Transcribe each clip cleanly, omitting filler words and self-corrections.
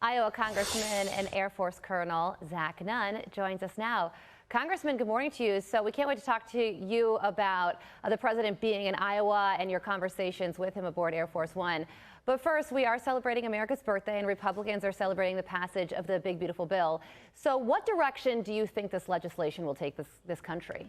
Iowa Congressman and Air Force Colonel Zach Nunn joins us now. Congressman, good morning to you. So we can't wait to talk to you about the president being in Iowa and your conversations with him aboard Air Force One. But first, we are celebrating America's birthday, and Republicans are celebrating the passage of the big, beautiful bill. So what direction do you think this legislation will take this country?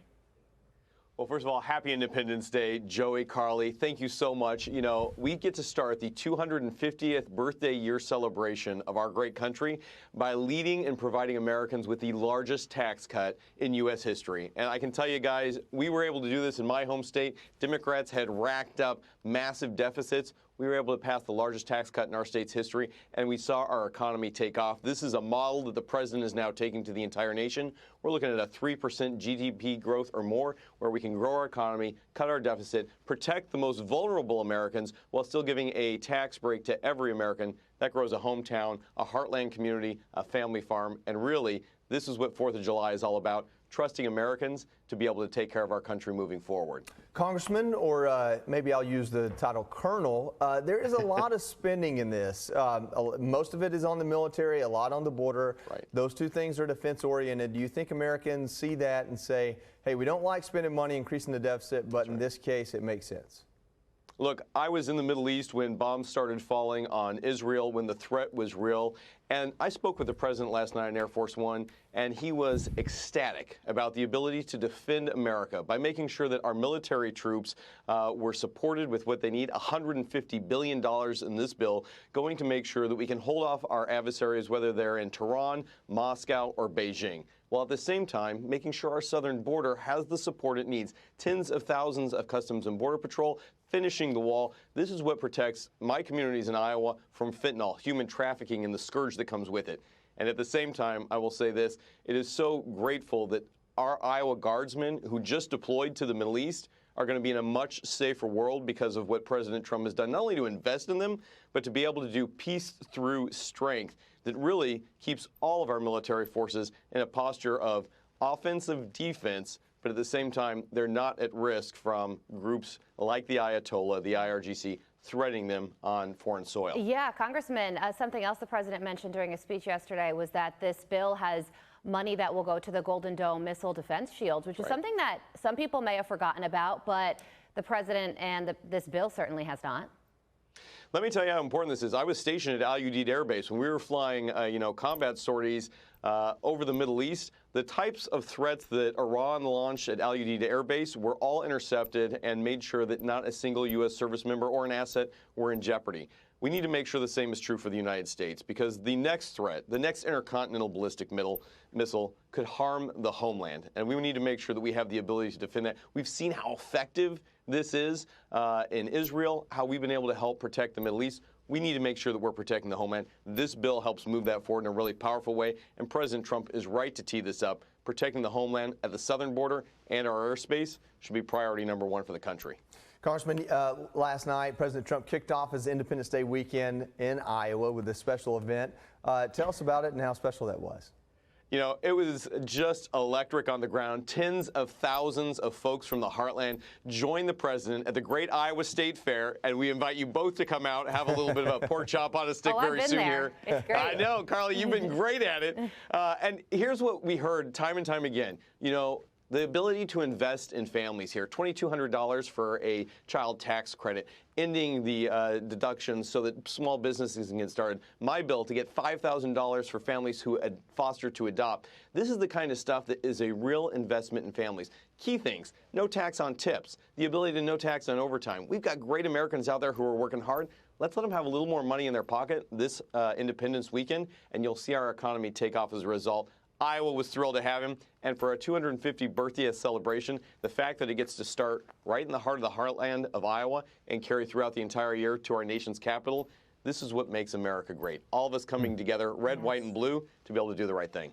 Well, first of all, happy Independence Day, Joey, Carly. Thank you so much. You know, we get to start the 250th birthday year celebration of our great country by leading and providing Americans with the largest tax cut in U.S. history. And I can tell you guys, we were able to do this in my home state. Democrats had racked up massive deficits. We were able to pass the largest tax cut in our state's history, and we saw our economy take off. This is a model that the president is now taking to the entire nation. We're looking at a 3% GDP growth or more, where we can grow our economy, cut our deficit, protect the most vulnerable Americans, while still giving a tax break to every American that grows a hometown, a heartland community, a family farm. And really, this is what 4th of July is all about, trusting Americans to be able to take care of our country moving forward. Congressman, or maybe I'll use the title Colonel, there is a lot of spending in this. Most of it is on the military, a lot on the border. Right. Those two things are defense-oriented. Do you think Americans see that and say, hey, we don't like spending money, increasing the deficit, but in this case, it makes sense? Look, I was in the Middle East when bombs started falling on Israel, when the threat was real. And I spoke with the president last night on Air Force One, and he was ecstatic about the ability to defend America by making sure that our military troops were supported with what they need, $150 billion in this bill, going to make sure that we can hold off our adversaries, whether they're in Tehran, Moscow, or Beijing, while at the same time making sure our southern border has the support it needs. Tens of thousands of Customs and Border Patrol finishing the wall. This is what protects my communities in Iowa from fentanyl, human trafficking, and the scourge that comes with it. And at the same time, I will say this, it is so grateful that our Iowa Guardsmen who just deployed to the Middle East are going to be in a much safer world because of what President Trump has done, not only to invest in them, but to be able to do peace through strength that really keeps all of our military forces in a posture of offensive defense, but at the same time, they're not at risk from groups like the Ayatollah, the IRGC, threatening them on foreign soil. Yeah, Congressman, something else the president mentioned during a speech yesterday was that this bill has money that will go to the Golden Dome missile defense shields, which is something that some people may have forgotten about, but the president and this bill certainly has not. Let me tell you how important this is. I was stationed at Al Udeid Air Base when we were flying, combat sorties over the Middle East. The types of threats that Iran launched at Al Udeid Air Base were all intercepted and made sure that not a single U.S. service member or an asset were in jeopardy. We need to make sure the same is true for the United States, because the next threat, the next intercontinental ballistic missile could harm the homeland, and we need to make sure that we have the ability to defend that. We've seen how effective this is in Israel, how we've been able to help protect the Middle East. We need to make sure that we're protecting the homeland. This bill helps move that forward in a really powerful way, and President Trump is right to tee this up. Protecting the homeland at the southern border and our airspace should be priority number one for the country. Congressman, last night, President Trump kicked off his Independence Day weekend in Iowa with a special event. Tell us about it and how special that was. You know, it was just electric on the ground. Tens of thousands of folks from the heartland joined the president at the Great Iowa State Fair, and we invite you both to come out, have a little bit of a pork chop on a stick very soon here. It's great. I know, Carly, you've been great at it. And here's what we heard time and time again. You know, the ability to invest in families here, $2,200 for a child tax credit, ending the deductions so that small businesses can get started. My bill to get $5,000 for families who foster to adopt. This is the kind of stuff that is a real investment in families. Key things, no tax on tips, the ability to no tax on overtime. We've got great Americans out there who are working hard. Let's let them have a little more money in their pocket this Independence weekend, and you'll see our economy take off as a result. Iowa was thrilled to have him, and for a 250th birthday celebration, the fact that it gets to start right in the heart of the heartland of Iowa and carry throughout the entire year to our nation's capital, this is what makes America great. All of us coming together, red, white, and blue, to be able to do the right thing.